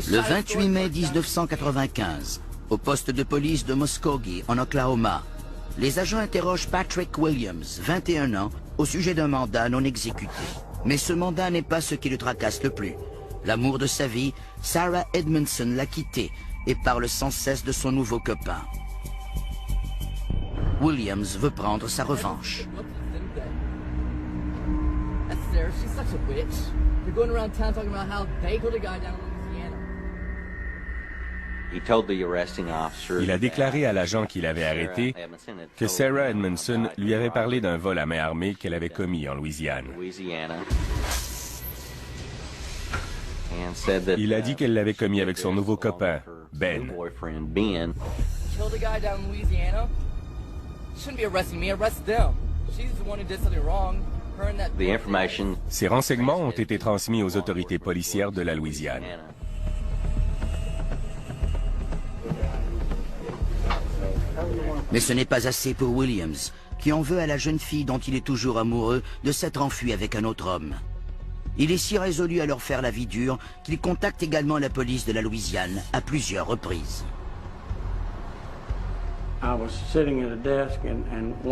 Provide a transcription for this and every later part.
Le 28 mai 1995, au poste de police de Muskogee, en Oklahoma, les agents interrogent Patrick Williams, 21 ans, au sujet d'un mandat non exécuté. Mais ce mandat n'est pas ce qui le tracasse le plus. L'amour de sa vie, Sarah Edmondson, l'a quitté et parle sans cesse de son nouveau copain. Williams veut prendre sa revanche. Il a déclaré à l'agent qui l'avait arrêté que Sarah Edmondson lui avait parlé d'un vol à main armée qu'elle avait commis en Louisiane. Il a dit qu'elle l'avait commis avec son nouveau copain, Ben. Ces renseignements ont été transmis aux autorités policières de la Louisiane. Mais ce n'est pas assez pour Williams, qui en veut à la jeune fille dont il est toujours amoureux de s'être enfui avec un autre homme. Il est si résolu à leur faire la vie dure qu'il contacte également la police de la Louisiane à plusieurs reprises.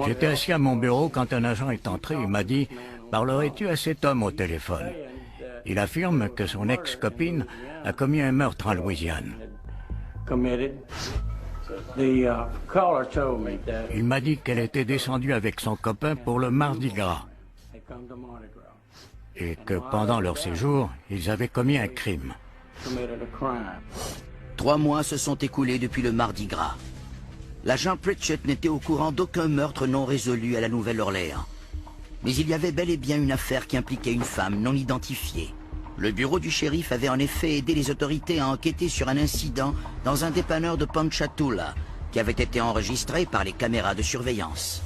J'étais assis à mon bureau quand un agent est entré et m'a dit « Parlerais-tu à cet homme au téléphone ?» Il affirme que son ex-copine a commis un meurtre en Louisiane. Il m'a dit qu'elle était descendue avec son copain pour le Mardi Gras et que pendant leur séjour, ils avaient commis un crime. 3 mois se sont écoulés depuis le Mardi Gras. L'agent Pritchett n'était au courant d'aucun meurtre non résolu à la Nouvelle-Orléans. Mais il y avait bel et bien une affaire qui impliquait une femme non identifiée. Le bureau du shérif avait en effet aidé les autorités à enquêter sur un incident dans un dépanneur de Ponchatoula qui avait été enregistré par les caméras de surveillance.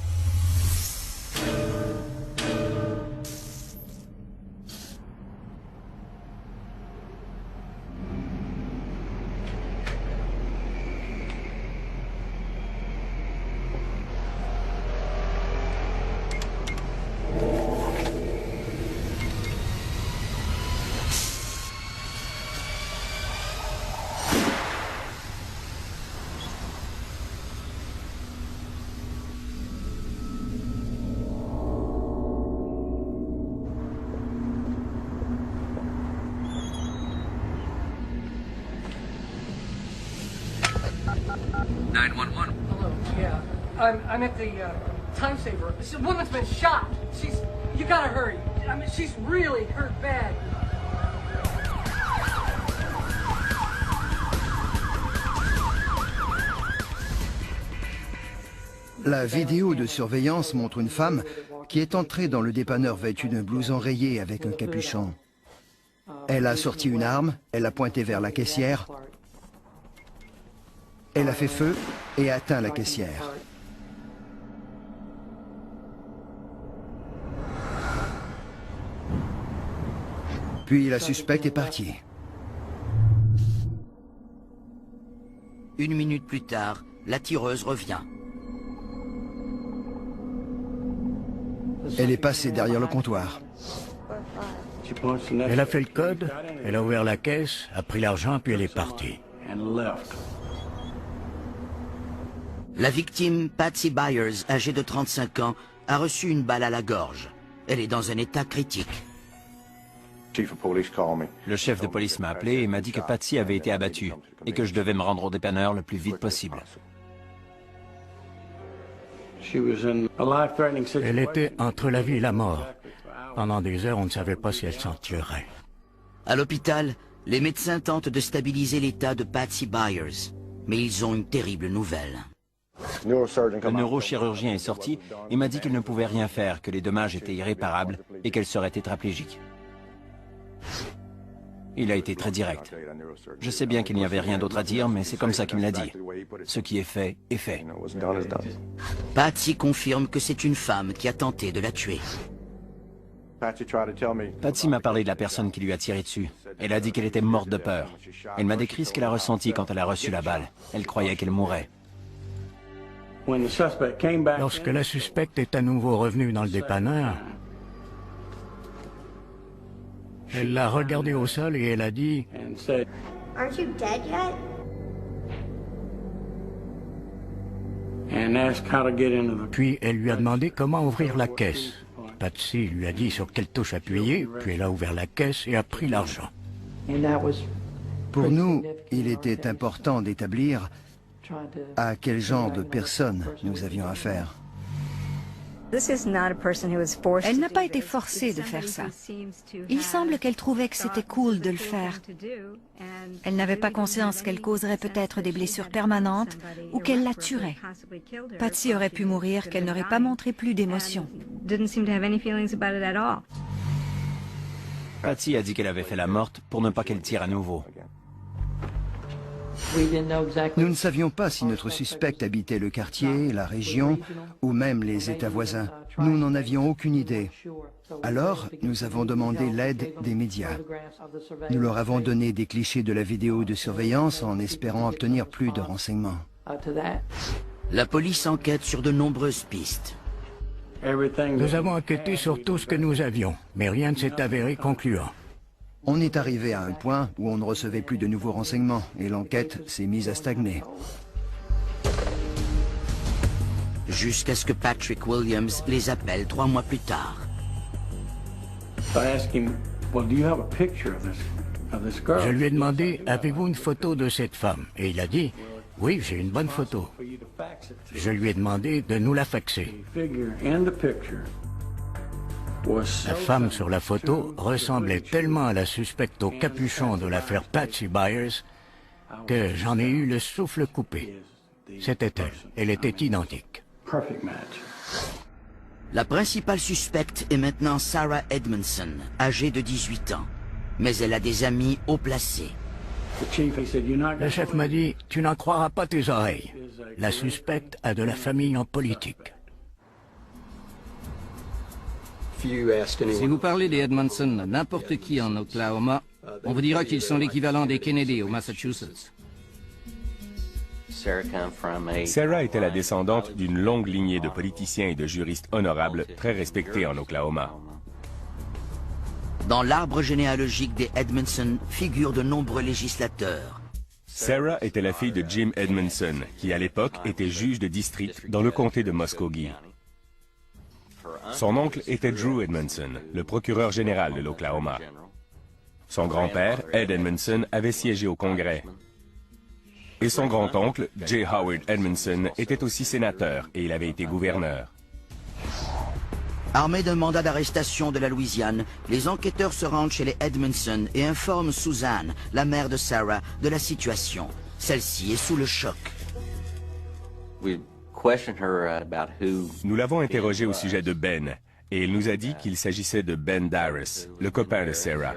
I'm at the Time Saver. This woman's been shot. You gotta hurry. I mean, she's really hurt bad. La vidéo de surveillance montre une femme qui est entrée dans le dépanneur vêtue d'un blouson rayé avec un capuchon. Elle a sorti une arme, elle a pointé vers la caissière, elle a fait feu et atteint la caissière. Puis la suspecte est partie. 1 minute plus tard, la tireuse revient. Elle est passée derrière le comptoir. Elle a fait le code, elle a ouvert la caisse, a pris l'argent, puis elle est partie. La victime, Patsy Byers, âgée de 35 ans, a reçu une balle à la gorge. Elle est dans un état critique. Le chef de police m'a appelé et m'a dit que Patsy avait été abattue et que je devais me rendre au dépanneur le plus vite possible. Elle était entre la vie et la mort. Pendant des heures, on ne savait pas si elle s'en tirerait. À l'hôpital, les médecins tentent de stabiliser l'état de Patsy Byers. Mais ils ont une terrible nouvelle. Le neurochirurgien est sorti et m'a dit qu'il ne pouvait rien faire, que les dommages étaient irréparables et qu'elle serait tétraplégique. Il a été très direct. Je sais bien qu'il n'y avait rien d'autre à dire, mais c'est comme ça qu'il me l'a dit. Ce qui est fait est fait. Patsy confirme que c'est une femme qui a tenté de la tuer. Patsy m'a parlé de la personne qui lui a tiré dessus. Elle a dit qu'elle était morte de peur. Elle m'a décrit ce qu'elle a ressenti quand elle a reçu la balle. Elle croyait qu'elle mourrait. Lorsque la suspecte est à nouveau revenue dans le dépanneur, Elle l'a regardé au sol et elle a dit Aren't you dead yet? Puis elle lui a demandé comment ouvrir la caisse. Patsy lui a dit sur quelle touche appuyer, puis elle a ouvert la caisse et a pris l'argent. Pour nous, il était important d'établir à quel genre de personne nous avions affaire. Elle n'a pas été forcée de faire ça. Il semble qu'elle trouvait que c'était cool de le faire. Elle n'avait pas conscience qu'elle causerait peut-être des blessures permanentes ou qu'elle la tuerait. Patsy aurait pu mourir, qu'elle n'aurait pas montré plus d'émotion. Patsy a dit qu'elle avait fait la morte pour ne pas qu'elle tire à nouveau. Nous ne savions pas si notre suspect habitait le quartier, la région ou même les États voisins. Nous n'en avions aucune idée. Alors, nous avons demandé l'aide des médias. Nous leur avons donné des clichés de la vidéo de surveillance en espérant obtenir plus de renseignements. La police enquête sur de nombreuses pistes. Nous avons enquêté sur tout ce que nous avions, mais rien ne s'est avéré concluant. On est arrivé à un point où on ne recevait plus de nouveaux renseignements et l'enquête s'est mise à stagner. Jusqu'à ce que Patrick Williams les appelle 3 mois plus tard. Je lui ai demandé « Avez-vous une photo de cette femme ?» Et il a dit « Oui, j'ai une bonne photo. » Je lui ai demandé de nous la faxer. La femme sur la photo ressemblait tellement à la suspecte au capuchon de l'affaire Patsy Byers que j'en ai eu le souffle coupé. C'était elle. Elle était identique. La principale suspecte est maintenant Sarah Edmondson, âgée de 18 ans. Mais elle a des amis haut placés. Le chef m'a dit « Tu n'en croiras pas tes oreilles. La suspecte a de la famille en politique. » Si vous parlez des Edmondson à n'importe qui en Oklahoma, on vous dira qu'ils sont l'équivalent des Kennedy au Massachusetts. Sarah était la descendante d'une longue lignée de politiciens et de juristes honorables très respectés en Oklahoma. Dans l'arbre généalogique des Edmondson figurent de nombreux législateurs. Sarah était la fille de Jim Edmondson, qui à l'époque était juge de district dans le comté de Muskogee. Son oncle était Drew Edmondson, le procureur général de l'Oklahoma. Son grand-père, Ed Edmondson, avait siégé au Congrès. Et son grand-oncle, J. Howard Edmondson, était aussi sénateur et il avait été gouverneur. Armés d'un mandat d'arrestation de la Louisiane, les enquêteurs se rendent chez les Edmondson et informent Suzanne, la mère de Sarah, de la situation. Celle-ci est sous le choc. Nous l'avons interrogée au sujet de Ben, et elle nous a dit qu'il s'agissait de Ben Darris, le copain de Sarah.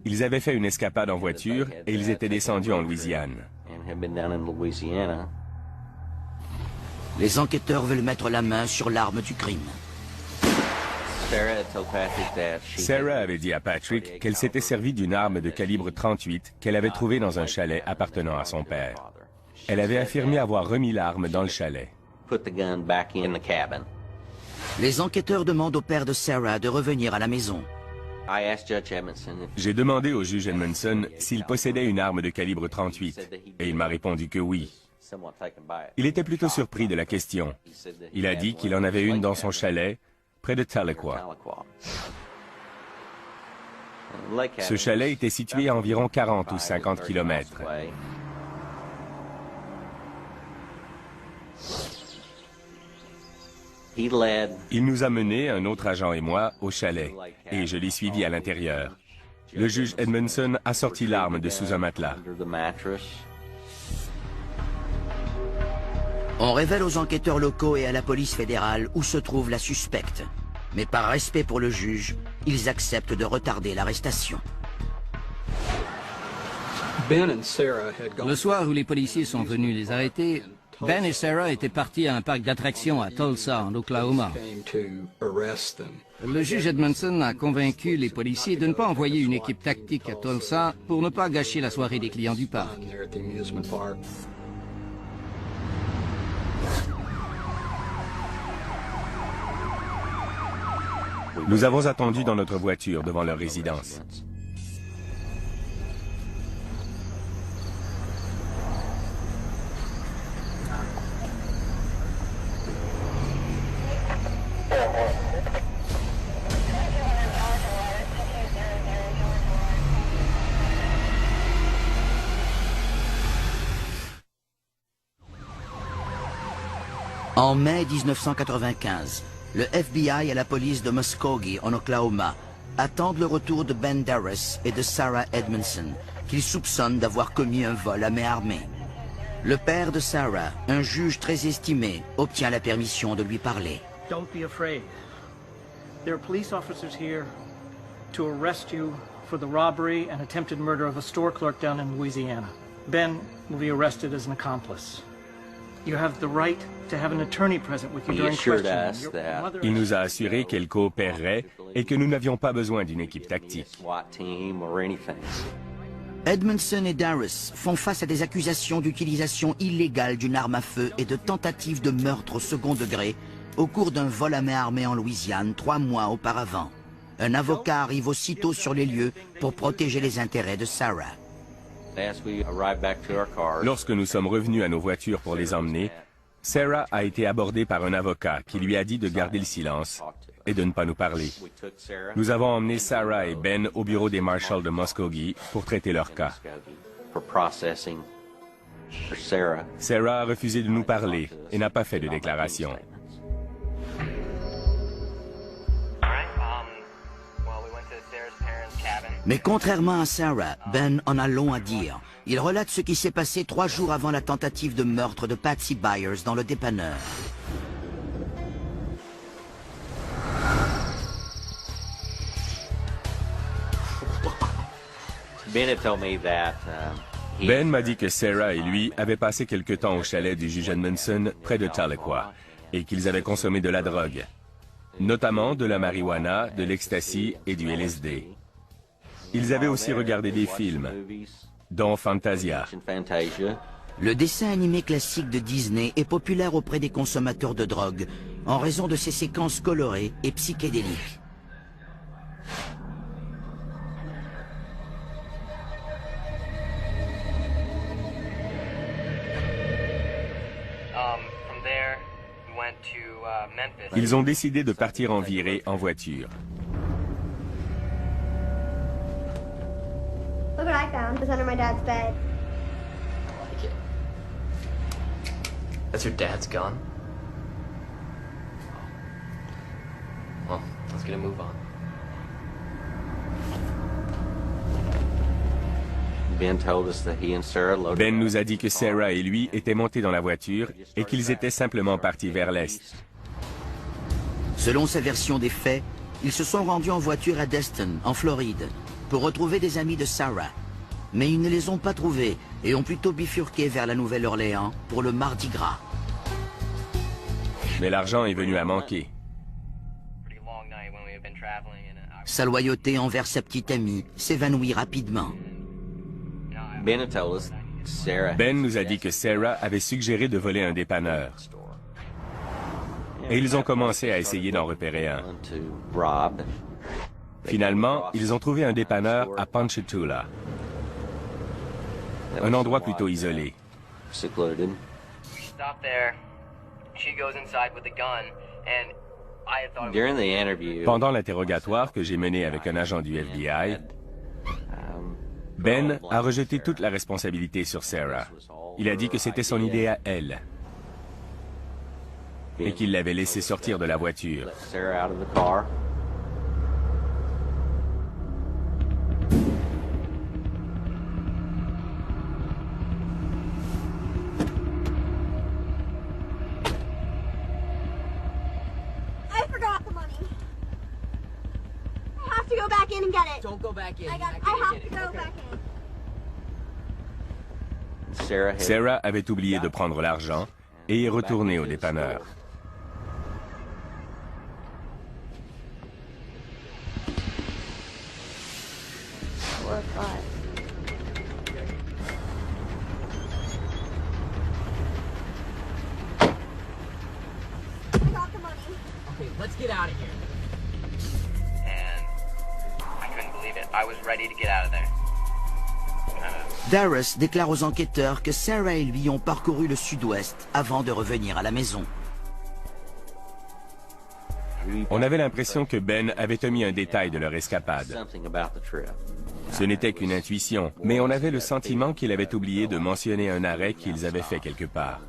Ils avaient fait une escapade en voiture et ils étaient descendus en Louisiane. Les enquêteurs veulent mettre la main sur l'arme du crime. Sarah avait dit à Patrick qu'elle s'était servie d'une arme de calibre 38 qu'elle avait trouvée dans un chalet appartenant à son père. Elle avait affirmé avoir remis l'arme dans le chalet. Les enquêteurs demandent au père de Sarah de revenir à la maison. J'ai demandé au juge Edmondson s'il possédait une arme de calibre 38, et il m'a répondu que oui. Il était plutôt surpris de la question. Il a dit qu'il en avait une dans son chalet, près de Tahlequah. Ce chalet était situé à environ 40 ou 50 kilomètres. Il nous a menés, un autre agent et moi, au chalet, et je l'ai suivi à l'intérieur. Le juge Edmondson a sorti l'arme de sous un matelas. On révèle aux enquêteurs locaux et à la police fédérale où se trouve la suspecte. Mais par respect pour le juge, ils acceptent de retarder l'arrestation. Le soir où les policiers sont venus les arrêter, Ben et Sarah étaient partis à un parc d'attractions à Tulsa, en Oklahoma. Le juge Edmondson a convaincu les policiers de ne pas envoyer une équipe tactique à Tulsa pour ne pas gâcher la soirée des clients du parc. Nous avons attendu dans notre voiture devant leur résidence. En mai 1995, le FBI et la police de Muskogee, en Oklahoma, attendent le retour de Ben Darris et de Sarah Edmondson, qu'ils soupçonnent d'avoir commis un vol à main armée. Le père de Sarah, un juge très estimé, obtient la permission de lui parler. Don't be afraid. There are police officers here to arrest you for the robbery and attempted murder of a store clerk down in Louisiana. Ben will be arrested as an accomplice. You have the right to have an attorney present with you during questioning. Your mother... Il nous a assuré qu'elle coopérerait et que nous n'avions pas besoin d'une équipe tactique. Edmondson et Darris font face à des accusations d'utilisation illégale d'une arme à feu et de tentative de meurtre au second degré au cours d'un vol à main armée en Louisiane 3 mois auparavant. Un avocat arrive aussitôt sur les lieux pour protéger les intérêts de Sarah. Lorsque nous sommes revenus à nos voitures pour les emmener, Sarah a été abordée par un avocat qui lui a dit de garder le silence et de ne pas nous parler. Nous avons emmené Sarah et Ben au bureau des marshals de Muskogee pour traiter leur cas. Sarah a refusé de nous parler et n'a pas fait de déclaration. Mais contrairement à Sarah, Ben en a long à dire. Il relate ce qui s'est passé 3 jours avant la tentative de meurtre de Patsy Byers dans le dépanneur. Ben m'a dit que Sarah et lui avaient passé quelque temps au chalet du juge Edmondson près de Tahlequah et qu'ils avaient consommé de la drogue, notamment de la marijuana, de l'ecstasy et du LSD. Ils avaient aussi regardé des films, dont Fantasia. Le dessin animé classique de Disney est populaire auprès des consommateurs de drogue en raison de ses séquences colorées et psychédéliques. Ils ont décidé de partir en virée en voiture. Look what I found. It's under my dad's bed. I like it. That's your dad's gun? Well, let's get a move on. Ben nous a dit que Sarah et lui étaient montés dans la voiture et qu'ils étaient simplement partis vers l'est. Selon sa version des faits, ils se sont rendus en voiture à Destin, en Floride, pour retrouver des amis de Sarah. Mais ils ne les ont pas trouvés et ont plutôt bifurqué vers la Nouvelle-Orléans pour le Mardi Gras. Mais l'argent est venu à manquer. Sa loyauté envers sa petite amie s'évanouit rapidement. Ben nous a dit que Sarah avait suggéré de voler un dépanneur. Et ils ont commencé à essayer d'en repérer un. Finalement, ils ont trouvé un dépanneur à Ponchatoula, un endroit plutôt isolé. Pendant l'interrogatoire que j'ai mené avec un agent du FBI, Ben a rejeté toute la responsabilité sur Sarah. Il a dit que c'était son idée à elle et qu'il l'avait laissée sortir de la voiture. Go back in and get it. Don't go back in. I have to go back in. Sarah avait oublié de prendre l'argent et est retournée au dépanneur. Okay, let's get out of here. Darris déclare aux enquêteurs que Sarah et lui ont parcouru le sud-ouest avant de revenir à la maison. On avait l'impression que Ben avait omis un détail de leur escapade. Ce n'était qu'une intuition, mais on avait le sentiment qu'il avait oublié de mentionner un arrêt qu'ils avaient fait quelque part.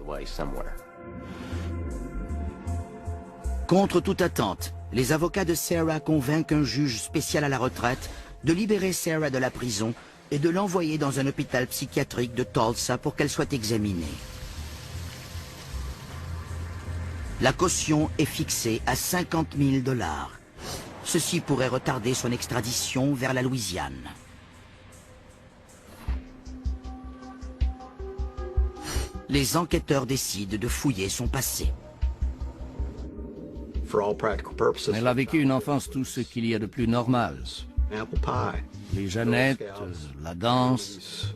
Contre toute attente, les avocats de Sarah convainquent un juge spécial à la retraite de libérer Sarah de la prison et de l'envoyer dans un hôpital psychiatrique de Tulsa pour qu'elle soit examinée. La caution est fixée à 50 000 $. Ceci pourrait retarder son extradition vers la Louisiane. Les enquêteurs décident de fouiller son passé. Elle a vécu une enfance tout ce qu'il y a de plus normal. Les Jeannettes, la danse.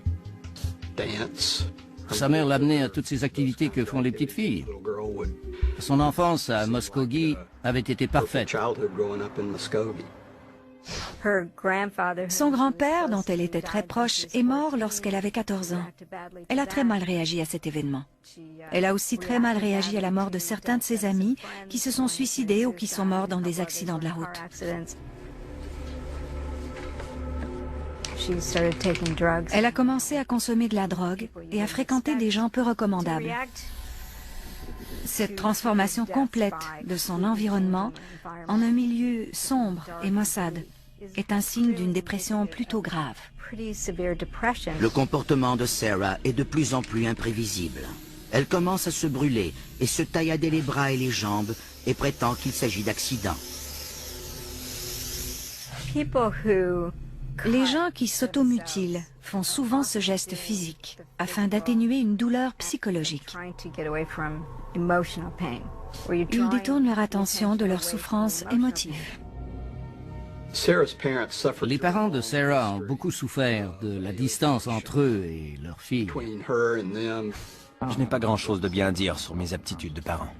Sa mère l'a amenée à toutes ces activités que font les petites filles. Son enfance à Muskogee avait été parfaite. Son grand-père, dont elle était très proche, est mort lorsqu'elle avait 14 ans. Elle a très mal réagi à cet événement. Elle a aussi très mal réagi à la mort de certains de ses amis qui se sont suicidés ou qui sont morts dans des accidents de la route. Elle a commencé à consommer de la drogue et à fréquenter des gens peu recommandables. Cette transformation complète de son environnement en un milieu sombre et maussade est un signe d'une dépression plutôt grave. Le comportement de Sarah est de plus en plus imprévisible. Elle commence à se brûler et se taillader les bras et les jambes et prétend qu'il s'agit d'accidents. Les gens qui s'automutilent font souvent ce geste physique afin d'atténuer une douleur psychologique. Ils détournent leur attention de leur souffrance émotive. Les parents de Sarah ont beaucoup souffert de la distance entre eux et leur fille. Je n'ai pas grand-chose de bien à dire sur mes aptitudes de parent.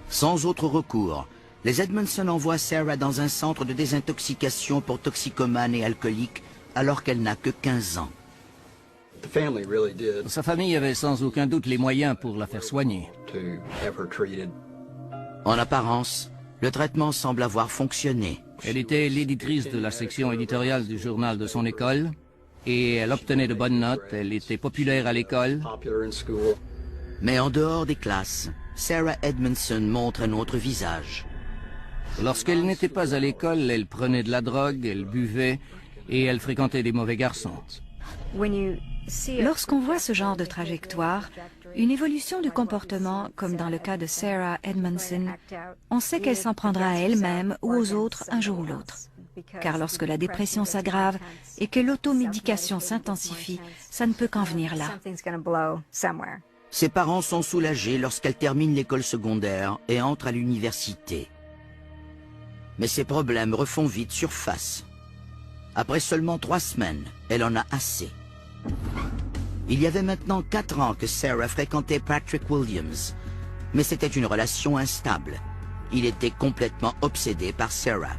Sans autre recours, les Edmondson envoient Sarah dans un centre de désintoxication pour toxicomanes et alcooliques alors qu'elle n'a que 15 ans. Sa famille avait sans aucun doute les moyens pour la faire soigner. En apparence, le traitement semble avoir fonctionné. Elle était l'éditrice de la section éditoriale du journal de son école et elle obtenait de bonnes notes, elle était populaire à l'école. Mais en dehors des classes, Sarah Edmondson montre un autre visage. Lorsqu'elle n'était pas à l'école, elle prenait de la drogue, elle buvait et elle fréquentait des mauvais garçons. Lorsqu'on voit ce genre de trajectoire, une évolution du comportement, comme dans le cas de Sarah Edmondson, on sait qu'elle s'en prendra à elle-même ou aux autres un jour ou l'autre. Car lorsque la dépression s'aggrave et que l'automédication s'intensifie, ça ne peut qu'en venir là. Ses parents sont soulagés lorsqu'elle termine l'école secondaire et entre à l'université. Mais ses problèmes refont vite surface. Après seulement 3 semaines, elle en a assez. Il y avait maintenant 4 ans que Sarah fréquentait Patrick Williams, mais c'était une relation instable. Il était complètement obsédé par Sarah.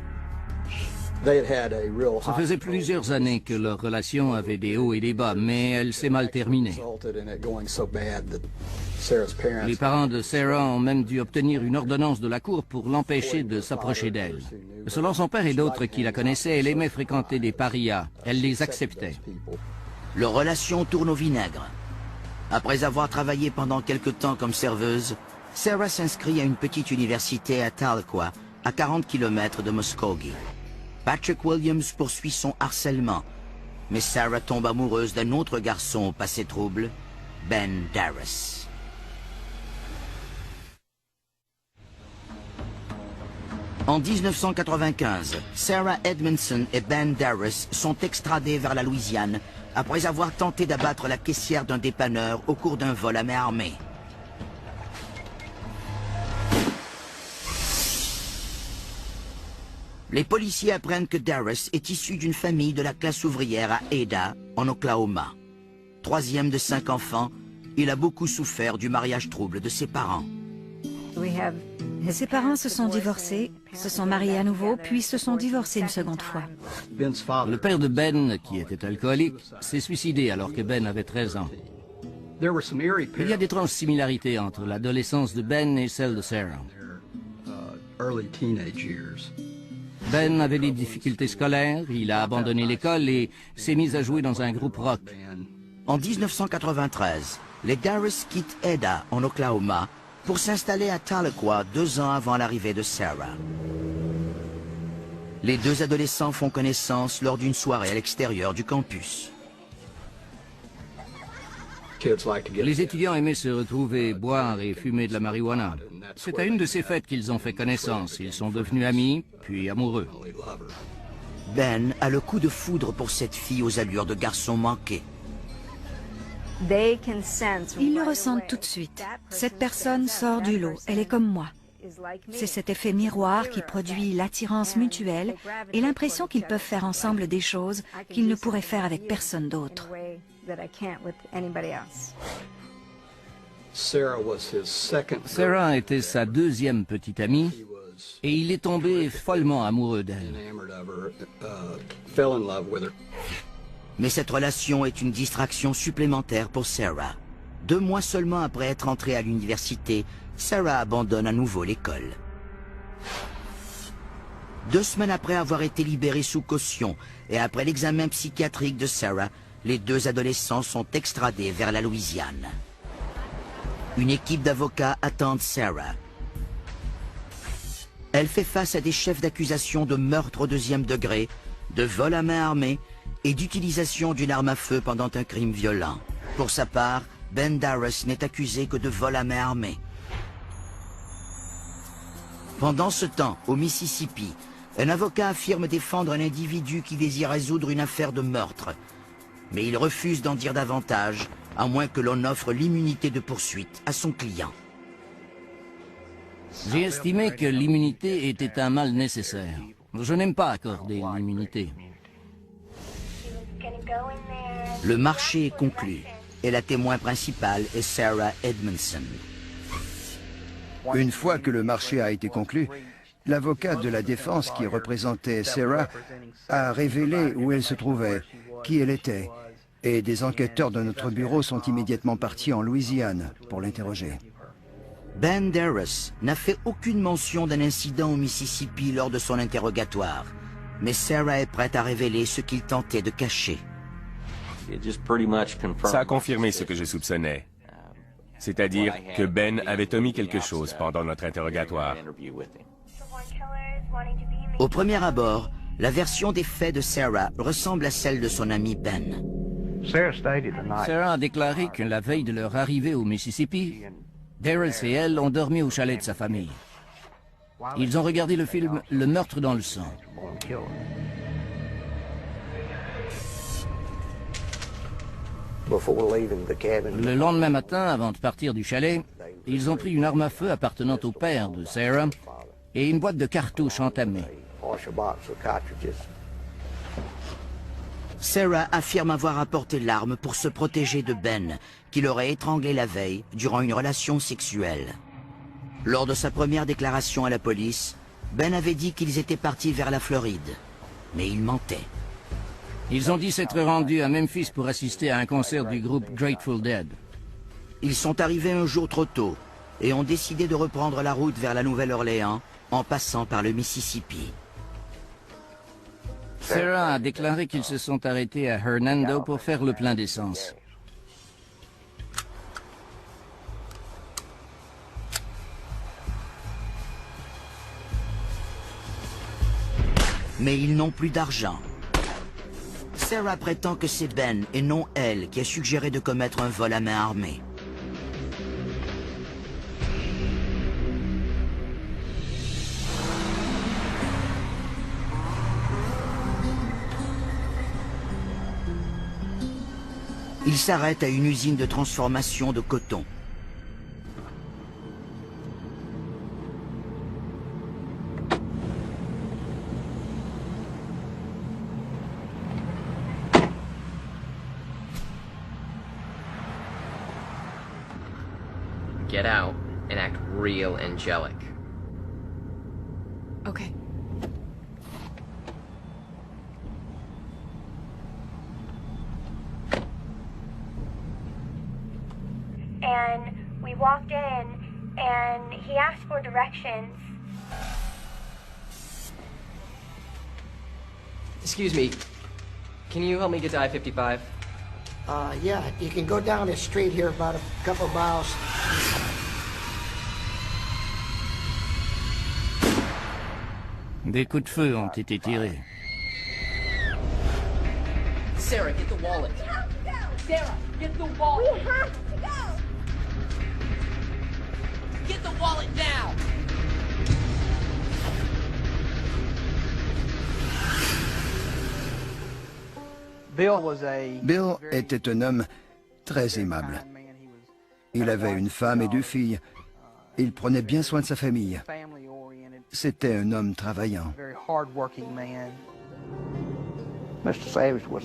Ça faisait plusieurs années que leur relation avait des hauts et des bas, mais elle s'est mal terminée. Les parents de Sarah ont même dû obtenir une ordonnance de la cour pour l'empêcher de s'approcher d'elle. Selon son père et d'autres qui la connaissaient, elle aimait fréquenter des parias. Elle les acceptait. Leur relation tourne au vinaigre. Après avoir travaillé pendant quelque temps comme serveuse, Sarah s'inscrit à une petite université à Tahlequah, à 40 km de Muskogee. Patrick Williams poursuit son harcèlement, mais Sarah tombe amoureuse d'un autre garçon au passé trouble, Ben Darris. En 1995, Sarah Edmondson et Ben Darris sont extradés vers la Louisiane après avoir tenté d'abattre la caissière d'un dépanneur au cours d'un vol à main armée. Les policiers apprennent que Darris est issu d'une famille de la classe ouvrière à Ada, en Oklahoma. 3e de 5 enfants, il a beaucoup souffert du mariage trouble de ses parents. Ses parents se sont divorcés, se sont mariés à nouveau, puis se sont divorcés une seconde fois. Le père de Ben, qui était alcoolique, s'est suicidé alors que Ben avait 13 ans. Il y a d'étranges similarités entre l'adolescence de Ben et celle de Sarah. Ben avait des difficultés scolaires, il a abandonné l'école et s'est mis à jouer dans un groupe rock. En 1993, les Darris quittent Ada, en Oklahoma, pour s'installer à Tahlequah 2 ans avant l'arrivée de Sarah. Les deux adolescents font connaissance lors d'une soirée à l'extérieur du campus. Les étudiants aimaient se retrouver, boire et fumer de la marijuana. C'est à une de ces fêtes qu'ils ont fait connaissance. Ils sont devenus amis, puis amoureux. Ben a le coup de foudre pour cette fille aux allures de garçon manqué. Ils le ressentent tout de suite. Cette personne sort du lot, elle est comme moi. C'est cet effet miroir qui produit l'attirance mutuelle et l'impression qu'ils peuvent faire ensemble des choses qu'ils ne pourraient faire avec personne d'autre. Sarah était sa deuxième petite amie et il est tombé follement amoureux d'elle. Mais cette relation est une distraction supplémentaire pour Sarah. 2 mois seulement après être entrée à l'université, Sarah abandonne à nouveau l'école. 2 semaines après avoir été libérée sous caution et après l'examen psychiatrique de Sarah, les 2 adolescents sont extradés vers la Louisiane. Une équipe d'avocats attend Sarah. Elle fait face à des chefs d'accusation de meurtre au 2e degré, de vol à main armée et d'utilisation d'une arme à feu pendant un crime violent. Pour sa part, Ben Darris n'est accusé que de vol à main armée. Pendant ce temps, au Mississippi, un avocat affirme défendre un individu qui désire résoudre une affaire de meurtre. Mais il refuse d'en dire davantage, à moins que l'on offre l'immunité de poursuite à son client. J'ai estimé que l'immunité était un mal nécessaire. Je n'aime pas accorder l'immunité. Le marché est conclu et la témoin principale est Sarah Edmondson. Une fois que le marché a été conclu, l'avocat de la défense qui représentait Sarah a révélé où elle se trouvait, qui elle était, et des enquêteurs de notre bureau sont immédiatement partis en Louisiane pour l'interroger. Ben Darris n'a fait aucune mention d'un incident au Mississippi lors de son interrogatoire, mais Sarah est prête à révéler ce qu'il tentait de cacher. Ça a confirmé ce que je soupçonnais. C'est-à-dire que Ben avait omis quelque chose pendant notre interrogatoire. Au premier abord, la version des faits de Sarah ressemble à celle de son ami Ben. Sarah a déclaré que la veille de leur arrivée au Mississippi, Darris et elle ont dormi au chalet de sa famille. Ils ont regardé le film « Le meurtre dans le sang ». Le lendemain matin, avant de partir du chalet, ils ont pris une arme à feu appartenant au père de Sarah et une boîte de cartouches entamée. Sarah affirme avoir apporté l'arme pour se protéger de Ben, qui l'aurait étranglé la veille durant une relation sexuelle. Lors de sa première déclaration à la police, Ben avait dit qu'ils étaient partis vers la Floride, mais il mentait. Ils ont dit s'être rendus à Memphis pour assister à un concert du groupe Grateful Dead. Ils sont arrivés un jour trop tôt et ont décidé de reprendre la route vers la Nouvelle-Orléans en passant par le Mississippi. Sarah a déclaré qu'ils se sont arrêtés à Hernando pour faire le plein d'essence. Mais ils n'ont plus d'argent. Sarah prétend que c'est Ben et non elle qui a suggéré de commettre un vol à main armée. Il s'arrête à une usine de transformation de coton. Get out and act real angelic. and we walked in, and he asked for directions. Excuse me. Can you help me get to I-55? Yeah, you can go down this street here about a couple miles. Des coups de feu ont été tirés. Sarah, get the wallet. Sarah, get the wallet. We have to go! Get the wallet now! Bill était un homme très aimable. Il avait une femme et 2 filles. Il prenait bien soin de sa famille. C'était un homme travaillant.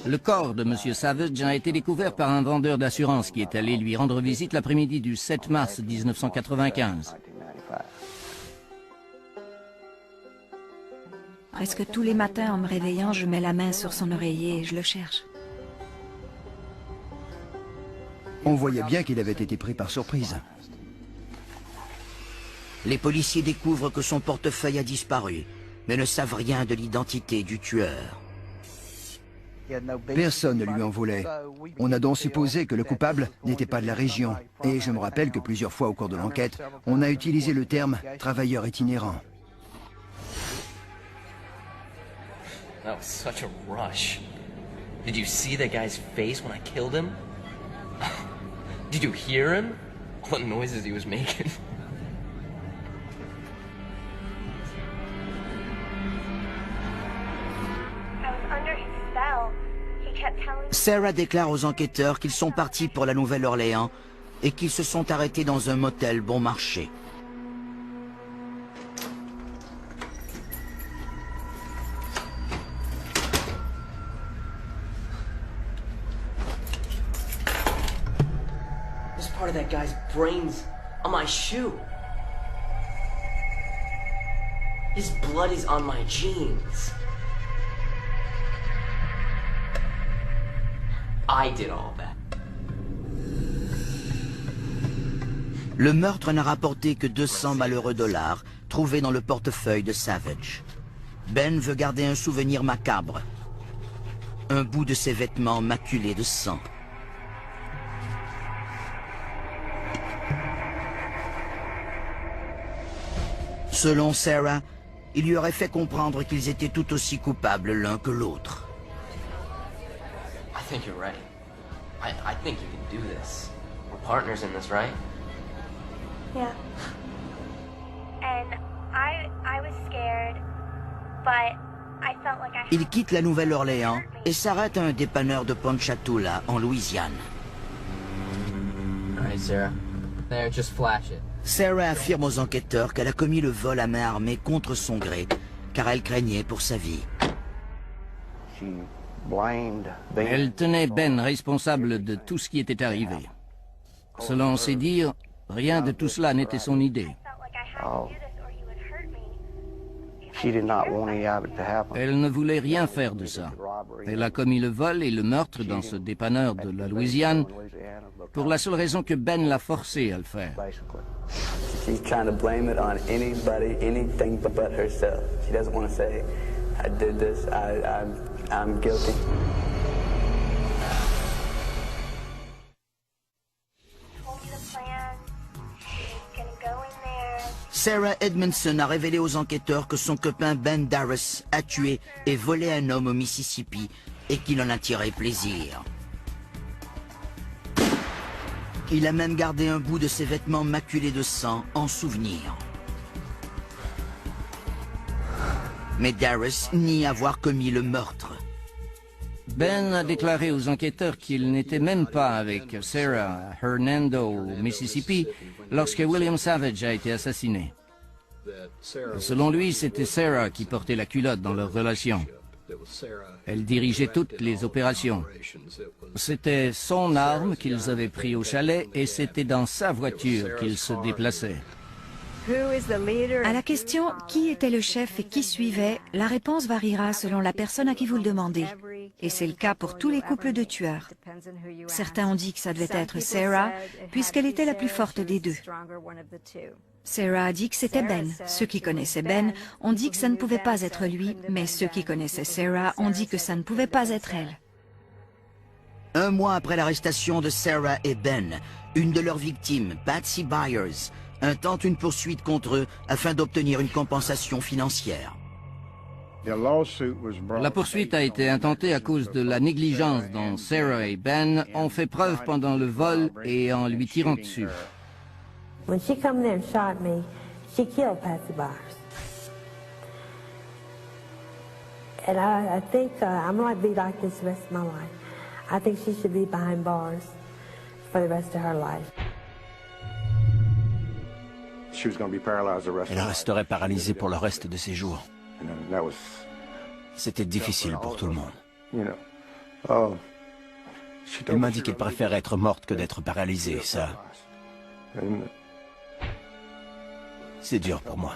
Le corps de M. Savage a été découvert par un vendeur d'assurance qui est allé lui rendre visite l'après-midi du 7 mars 1995. Presque tous les matins, en me réveillant, je mets la main sur son oreiller et je le cherche. On voyait bien qu'il avait été pris par surprise. Les policiers découvrent que son portefeuille a disparu, mais ne savent rien de l'identité du tueur. Personne ne lui en voulait. On a donc supposé que le coupable n'était pas de la région. Et je me rappelle que plusieurs fois au cours de l'enquête, on a utilisé le terme « travailleur itinérant ». That was such a rush. Did you see that guy's face when I killed him? Did you hear him? What noises he was making? I was under his spell. He kept telling me... Sarah déclare aux enquêteurs qu'ils sont partis pour la Nouvelle-Orléans et qu'ils se sont arrêtés dans un motel bon marché. Part of that guy's brains on my shoe. His blood is on my jeans. I did all that. Le meurtre n'a rapporté que 200 malheureux dollars trouvés dans le portefeuille de Savage. Ben veut garder un souvenir macabre. Un bout de ses vêtements maculés de sang. Selon Sarah, il lui aurait fait comprendre qu'ils étaient tout aussi coupables l'un que l'autre. I think you're right. I think you can do this. We're partners in this, right? Yeah. And I was scared, but I felt like I had... Il quitte la Nouvelle-Orléans et s'arrête à un dépanneur de Ponchatoula, en Louisiane. All right, Sarah. There, just flash it. Sarah affirme aux enquêteurs qu'elle a commis le vol à main armée contre son gré, car elle craignait pour sa vie. Elle tenait Ben responsable de tout ce qui était arrivé. Selon ses dires, rien de tout cela n'était son idée. Elle ne voulait rien faire de ça. Elle a commis le vol et le meurtre dans ce dépanneur de la Louisiane pour la seule raison que Ben l'a forcée à le faire. She's trying to blame it on anybody, anything but herself. She doesn't want to say, I did this, I'm guilty. Sarah Edmondson a révélé aux enquêteurs que son copain Ben Darris a tué et volé un homme au Mississippi et qu'il en a tiré plaisir. Il a même gardé un bout de ses vêtements maculés de sang en souvenir. Mais Darris nie avoir commis le meurtre. Ben a déclaré aux enquêteurs qu'il n'était même pas avec Sarah à Hernando, au Mississippi, lorsque William Savage a été assassiné. Selon lui, c'était Sarah qui portait la culotte dans leur relation. Elle dirigeait toutes les opérations. C'était son arme qu'ils avaient pris au chalet et c'était dans sa voiture qu'ils se déplaçaient. À la question « Qui était le chef et qui suivait ?», la réponse variera selon la personne à qui vous le demandez. Et c'est le cas pour tous les couples de tueurs. Certains ont dit que ça devait être Sarah, puisqu'elle était la plus forte des deux. Sarah a dit que c'était Ben. Ceux qui connaissaient Ben ont dit que ça ne pouvait pas être lui, mais ceux qui connaissaient Sarah ont dit que ça ne pouvait pas être elle. Un mois après l'arrestation de Sarah et Ben, une de leurs victimes, Patsy Byers, intente une poursuite contre eux afin d'obtenir une compensation financière. La poursuite a été intentée à cause de la négligence dont Sarah et Ben ont fait preuve pendant le vol et en lui tirant dessus. When she come there and shot me, she killed Patsy Byers. And I think I'm going to be like this the rest of my life. I think she should be behind bars for the rest of her life. Elle resterait paralysée pour le reste de ses jours. C'était difficile pour tout le monde. Elle m'a dit qu'elle préfère être morte que d'être paralysée, ça. C'est dur pour moi.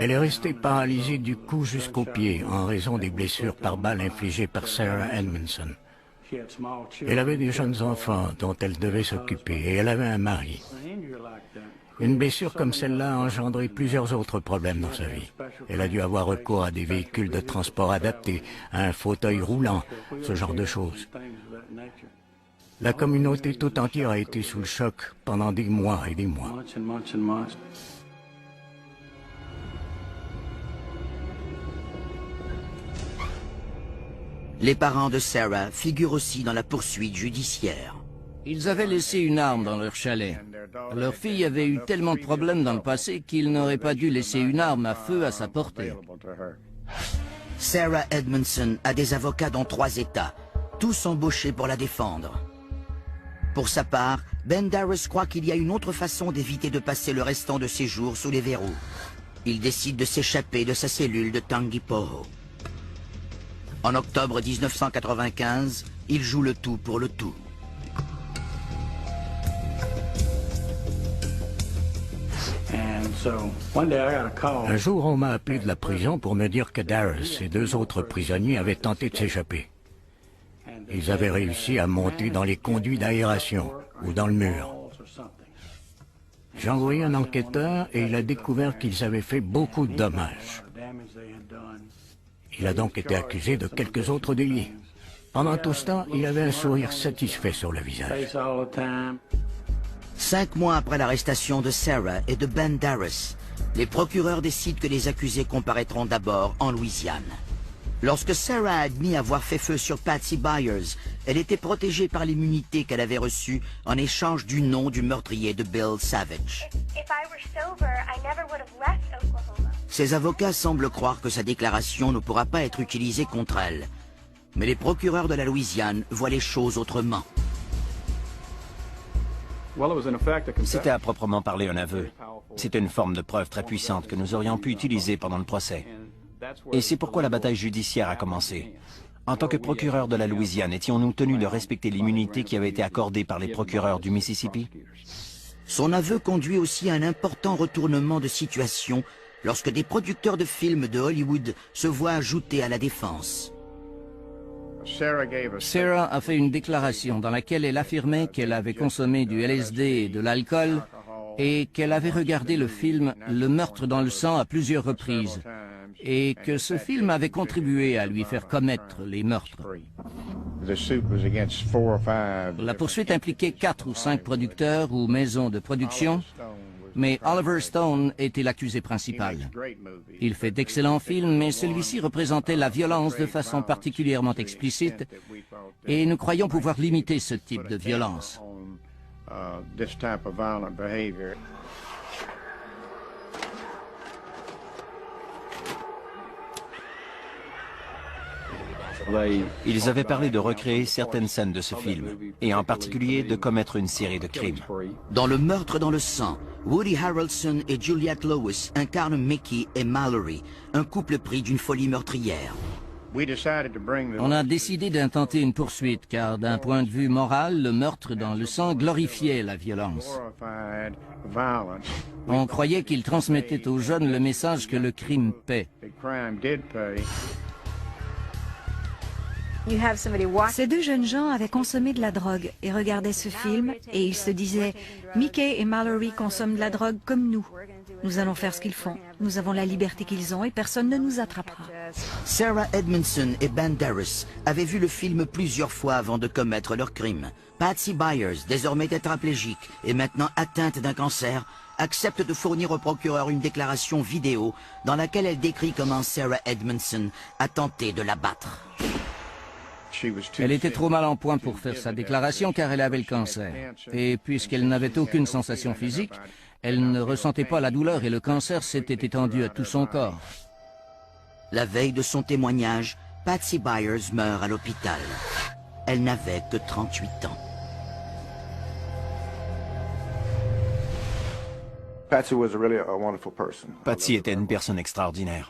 Elle est restée paralysée du cou jusqu'aux pieds en raison des blessures par balle infligées par Sarah Edmondson. Elle avait des jeunes enfants dont elle devait s'occuper et elle avait un mari. Une blessure comme celle-là a engendré plusieurs autres problèmes dans sa vie. Elle a dû avoir recours à des véhicules de transport adaptés, à un fauteuil roulant, ce genre de choses. La communauté tout entière a été sous le choc pendant des mois et des mois. Les parents de Sarah figurent aussi dans la poursuite judiciaire. Ils avaient laissé une arme dans leur chalet. Leur fille avait eu tellement de problèmes dans le passé qu'ils n'auraient pas dû laisser une arme à feu à sa portée. Sarah Edmondson a des avocats dans 3 États, tous embauchés pour la défendre. Pour sa part, Ben Darris croit qu'il y a une autre façon d'éviter de passer le restant de ses jours sous les verrous. Il décide de s'échapper de sa cellule de Tangipahoa. En octobre 1995, il joue le tout pour le tout. Un jour, on m'a appelé de la prison pour me dire que Darris et 2 autres prisonniers avaient tenté de s'échapper. Ils avaient réussi à monter dans les conduits d'aération ou dans le mur. J'ai envoyé un enquêteur et il a découvert qu'ils avaient fait beaucoup de dommages. Il a donc été accusé de quelques autres délits. Pendant tout ce temps, il avait un sourire satisfait sur le visage. 5 mois après l'arrestation de Sarah et de Ben Darris, les procureurs décident que les accusés comparaîtront d'abord en Louisiane. Lorsque Sarah a admis avoir fait feu sur Patsy Byers, elle était protégée par l'immunité qu'elle avait reçue en échange du nom du meurtrier de Bill Savage. Ses avocats semblent croire que sa déclaration ne pourra pas être utilisée contre elle. Mais les procureurs de la Louisiane voient les choses autrement. C'était à proprement parler un aveu. C'était une forme de preuve très puissante que nous aurions pu utiliser pendant le procès. Et c'est pourquoi la bataille judiciaire a commencé. En tant que procureur de la Louisiane, étions-nous tenus de respecter l'immunité qui avait été accordée par les procureurs du Mississippi? Son aveu conduit aussi à un important retournement de situation lorsque des producteurs de films de Hollywood se voient ajouter à la défense. Sarah a fait une déclaration dans laquelle elle affirmait qu'elle avait consommé du LSD et de l'alcool et qu'elle avait regardé le film Le meurtre dans le sang à plusieurs reprises et que ce film avait contribué à lui faire commettre les meurtres. La poursuite impliquait 4 ou 5 producteurs ou maisons de production, mais Oliver Stone était l'accusé principal. Il fait d'excellents films, mais celui-ci représentait la violence de façon particulièrement explicite, et nous croyons pouvoir limiter ce type de violence. Ils avaient parlé de recréer certaines scènes de ce film, et en particulier de commettre une série de crimes. Dans Le meurtre dans le sang, Woody Harrelson et Juliette Lewis incarnent Mickey et Mallory, un couple pris d'une folie meurtrière. On a décidé d'intenter une poursuite, car d'un point de vue moral, le meurtre dans le sang glorifiait la violence. On croyait qu'il transmettait aux jeunes le message que le crime paie. Ces deux jeunes gens avaient consommé de la drogue et regardaient ce film et ils se disaient « Mickey et Mallory consomment de la drogue comme nous. Nous allons faire ce qu'ils font. Nous avons la liberté qu'ils ont et personne ne nous attrapera. » Sarah Edmondson et Ben Darris avaient vu le film plusieurs fois avant de commettre leur crime. Patsy Byers, désormais tétraplégique et maintenant atteinte d'un cancer, accepte de fournir au procureur une déclaration vidéo dans laquelle elle décrit comment Sarah Edmondson a tenté de l'abattre. Elle était trop mal en point pour faire sa déclaration car elle avait le cancer. Et puisqu'elle n'avait aucune sensation physique, elle ne ressentait pas la douleur et le cancer s'était étendu à tout son corps. La veille de son témoignage, Patsy Byers meurt à l'hôpital. Elle n'avait que 38 ans. Patsy était une personne extraordinaire.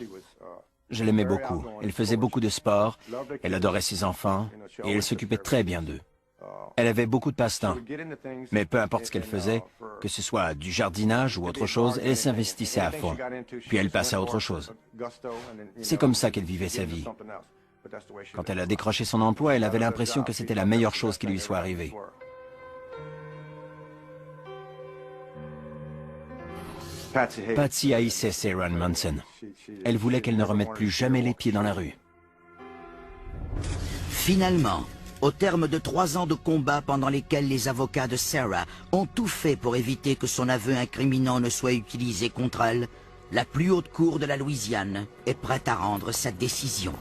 Je l'aimais beaucoup. Elle faisait beaucoup de sport, elle adorait ses enfants et elle s'occupait très bien d'eux. Elle avait beaucoup de passe-temps, mais peu importe ce qu'elle faisait, que ce soit du jardinage ou autre chose, elle s'investissait à fond, puis elle passait à autre chose. C'est comme ça qu'elle vivait sa vie. Quand elle a décroché son emploi, elle avait l'impression que c'était la meilleure chose qui lui soit arrivée. Patsy haïssait Sarah Edmondson. Elle voulait qu'elle ne remette plus jamais les pieds dans la rue. Finalement, au terme de 3 ans de combats pendant lesquels les avocats de Sarah ont tout fait pour éviter que son aveu incriminant ne soit utilisé contre elle, la plus haute cour de la Louisiane est prête à rendre sa décision.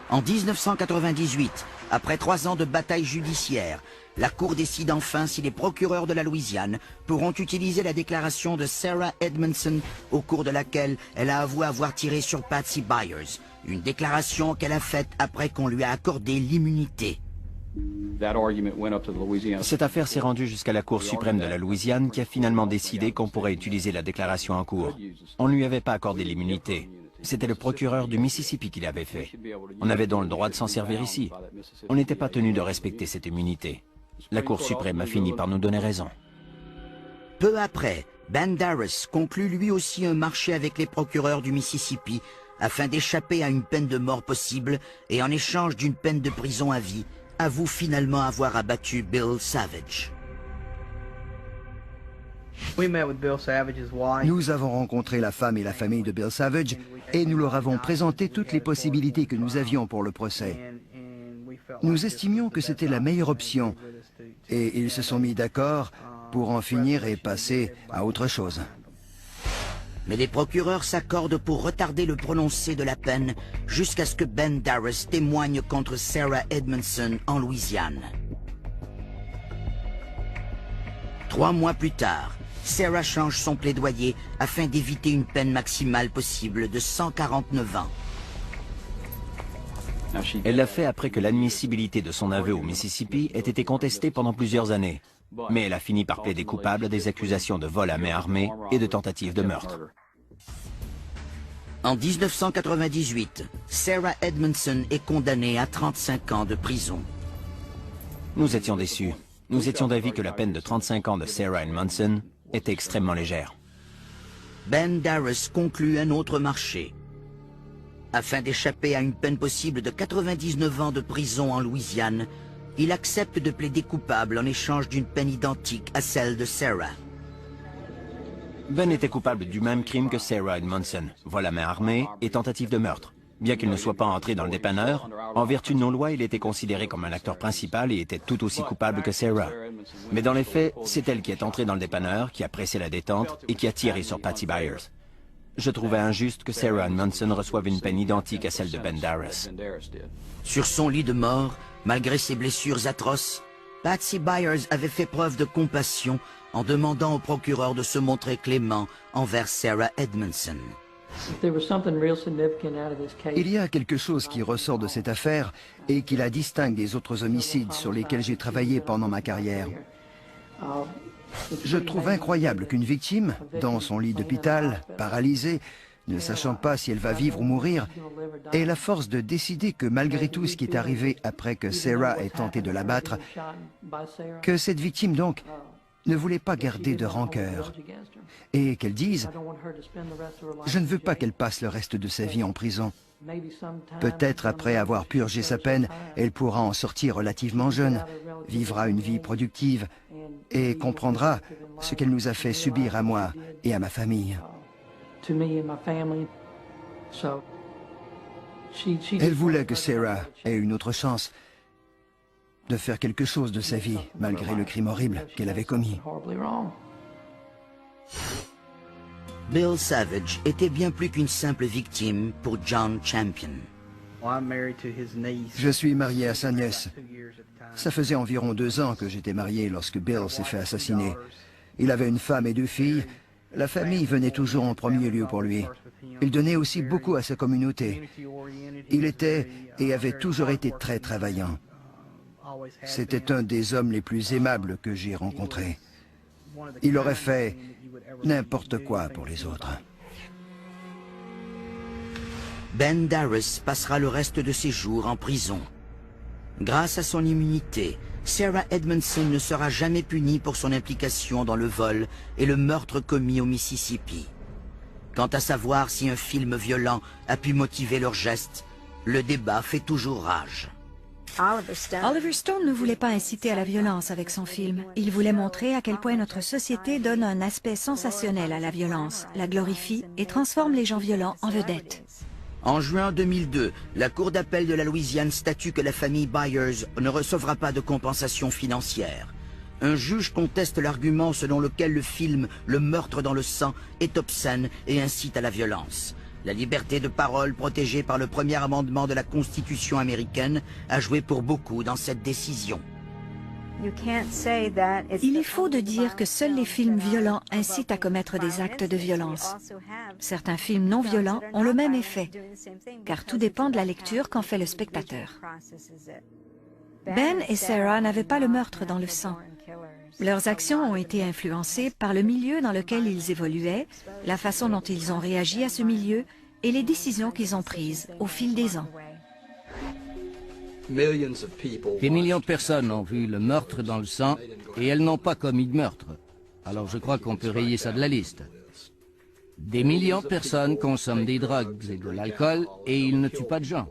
En 1998, après 3 ans de bataille judiciaire, la Cour décide enfin si les procureurs de la Louisiane pourront utiliser la déclaration de Sarah Edmondson au cours de laquelle elle a avoué avoir tiré sur Patsy Byers, une déclaration qu'elle a faite après qu'on lui a accordé l'immunité. Cette affaire s'est rendue jusqu'à la Cour suprême de la Louisiane qui a finalement décidé qu'on pourrait utiliser la déclaration en cours. On ne lui avait pas accordé l'immunité. C'était le procureur du Mississippi qui l'avait fait. On avait donc le droit de s'en servir ici. On n'était pas tenu de respecter cette immunité. La Cour suprême a fini par nous donner raison. Peu après, Ben Darris conclut lui aussi un marché avec les procureurs du Mississippi afin d'échapper à une peine de mort possible et en échange d'une peine de prison à vie, avoue finalement avoir abattu Bill Savage. Nous avons rencontré la femme et la famille de Bill Savage et nous leur avons présenté toutes les possibilités que nous avions pour le procès. Nous estimions que c'était la meilleure option et ils se sont mis d'accord pour en finir et passer à autre chose. Mais les procureurs s'accordent pour retarder le prononcé de la peine jusqu'à ce que Ben Darris témoigne contre Sarah Edmondson en Louisiane. 3 mois plus tard, Sarah change son plaidoyer afin d'éviter une peine maximale possible de 149 ans. Elle l'a fait après que l'admissibilité de son aveu au Mississippi ait été contestée pendant plusieurs années. Mais elle a fini par plaider coupable à des accusations de vol à main armée et de tentative de meurtre. En 1998, Sarah Edmondson est condamnée à 35 ans de prison. Nous étions déçus. Nous étions d'avis que la peine de 35 ans de Sarah Edmondson était extrêmement légère. Ben Darris conclut un autre marché. Afin d'échapper à une peine possible de 99 ans de prison en Louisiane, il accepte de plaider coupable en échange d'une peine identique à celle de Sarah. Ben était coupable du même crime que Sarah Edmondson, vol à main armée et tentative de meurtre. Bien qu'il ne soit pas entré dans le dépanneur, en vertu de nos lois, il était considéré comme un acteur principal et était tout aussi coupable que Sarah. Mais dans les faits, c'est elle qui est entrée dans le dépanneur, qui a pressé la détente et qui a tiré sur Patsy Byers. Je trouvais injuste que Sarah Edmondson reçoive une peine identique à celle de Ben Darris. Sur son lit de mort, malgré ses blessures atroces, Patsy Byers avait fait preuve de compassion en demandant au procureur de se montrer clément envers Sarah Edmondson. Il y a quelque chose qui ressort de cette affaire et qui la distingue des autres homicides sur lesquels j'ai travaillé pendant ma carrière. Je trouve incroyable qu'une victime, dans son lit d'hôpital, paralysée, ne sachant pas si elle va vivre ou mourir, ait la force de décider que malgré tout ce qui est arrivé après que Sarah ait tenté de l'abattre, que cette victime donc ne voulait pas garder de rancœur et qu'elle dise « Je ne veux pas qu'elle passe le reste de sa vie en prison. Peut-être après avoir purgé sa peine, elle pourra en sortir relativement jeune, vivra une vie productive et comprendra ce qu'elle nous a fait subir à moi et à ma famille. » Elle voulait que Sarah ait une autre chance de faire quelque chose de sa vie, malgré le crime horrible qu'elle avait commis. Bill Savage était bien plus qu'une simple victime pour John Champion. Je suis marié à sa nièce. Ça faisait environ 2 ans que j'étais marié lorsque Bill s'est fait assassiner. Il avait une femme et 2 filles. La famille venait toujours en premier lieu pour lui. Il donnait aussi beaucoup à sa communauté. Il était et avait toujours été très travaillant. C'était un des hommes les plus aimables que j'ai rencontrés. Il aurait fait n'importe quoi pour les autres. Ben Darris passera le reste de ses jours en prison. Grâce à son immunité, Sarah Edmondson ne sera jamais punie pour son implication dans le vol et le meurtre commis au Mississippi. Quant à savoir si un film violent a pu motiver leurs gestes, le débat fait toujours rage. Oliver Stone ne voulait pas inciter à la violence avec son film. Il voulait montrer à quel point notre société donne un aspect sensationnel à la violence, la glorifie et transforme les gens violents en vedettes. En juin 2002, la Cour d'appel de la Louisiane statue que la famille Byers ne recevra pas de compensation financière. Un juge conteste l'argument selon lequel le film « Le meurtre dans le sang » est obscène et incite à la violence. La liberté de parole protégée par le premier amendement de la Constitution américaine a joué pour beaucoup dans cette décision. Il est faux de dire que seuls les films violents incitent à commettre des actes de violence. Certains films non violents ont le même effet, car tout dépend de la lecture qu'en fait le spectateur. Ben et Sarah n'avaient pas le meurtre dans le sang. Leurs actions ont été influencées par le milieu dans lequel ils évoluaient, la façon dont ils ont réagi à ce milieu et les décisions qu'ils ont prises au fil des ans. Des millions de personnes ont vu le meurtre dans le sang et elles n'ont pas commis de meurtre. Alors je crois qu'on peut rayer ça de la liste. Des millions de personnes consomment des drogues et de l'alcool et ils ne tuent pas de gens.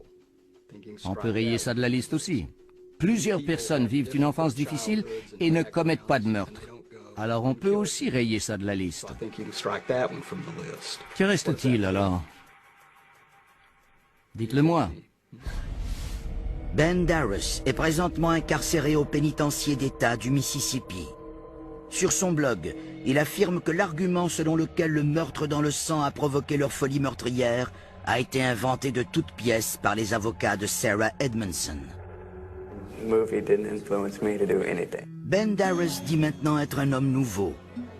On peut rayer ça de la liste aussi. Plusieurs personnes vivent une enfance difficile et ne commettent pas de meurtre. Alors on peut aussi rayer ça de la liste. Que reste-t-il alors? Dites-le-moi. Ben Darris est présentement incarcéré au pénitencier d'État du Mississippi. Sur son blog, il affirme que l'argument selon lequel le meurtre dans le sang a provoqué leur folie meurtrière a été inventé de toutes pièces par les avocats de Sarah Edmondson. Ben Darris dit maintenant être un homme nouveau,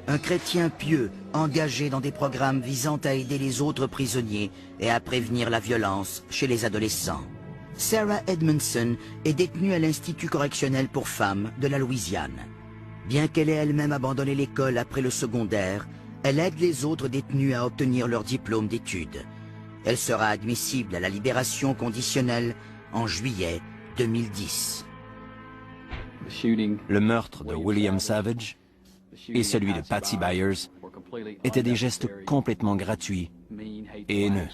un chrétien pieux, engagé dans des programmes visant à aider les autres prisonniers et à prévenir la violence chez les adolescents. Sarah Edmondson est détenue à l'Institut correctionnel pour femmes de la Louisiane. Bien qu'elle ait elle-même abandonné l'école après le secondaire, elle aide les autres détenus à obtenir leur diplôme d'études. Elle sera admissible à la libération conditionnelle en juillet 2010. Le meurtre de William Savage et celui de Patsy Byers étaient des gestes complètement gratuits et haineux.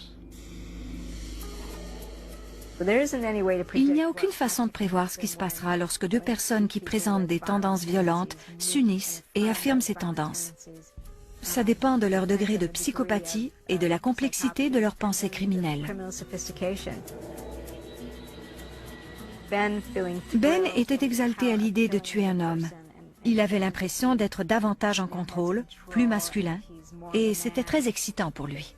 Il n'y a aucune façon de prévoir ce qui se passera lorsque 2 personnes qui présentent des tendances violentes s'unissent et affirment ces tendances. Ça dépend de leur degré de psychopathie et de la complexité de leurs pensées criminelles. Ben était exalté à l'idée de tuer un homme. Il avait l'impression d'être davantage en contrôle, plus masculin, et c'était très excitant pour lui.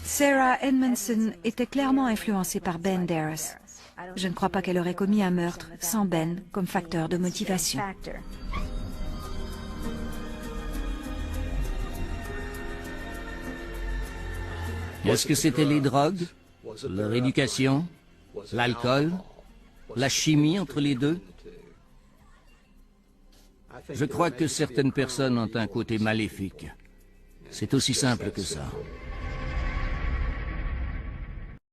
Sarah Edmondson était clairement influencée par Ben Darris. Je ne crois pas qu'elle aurait commis un meurtre sans Ben comme facteur de motivation. Est-ce que c'était les drogues, leur éducation, l'alcool, la chimie entre les deux? Je crois que certaines personnes ont un côté maléfique. C'est aussi simple que ça.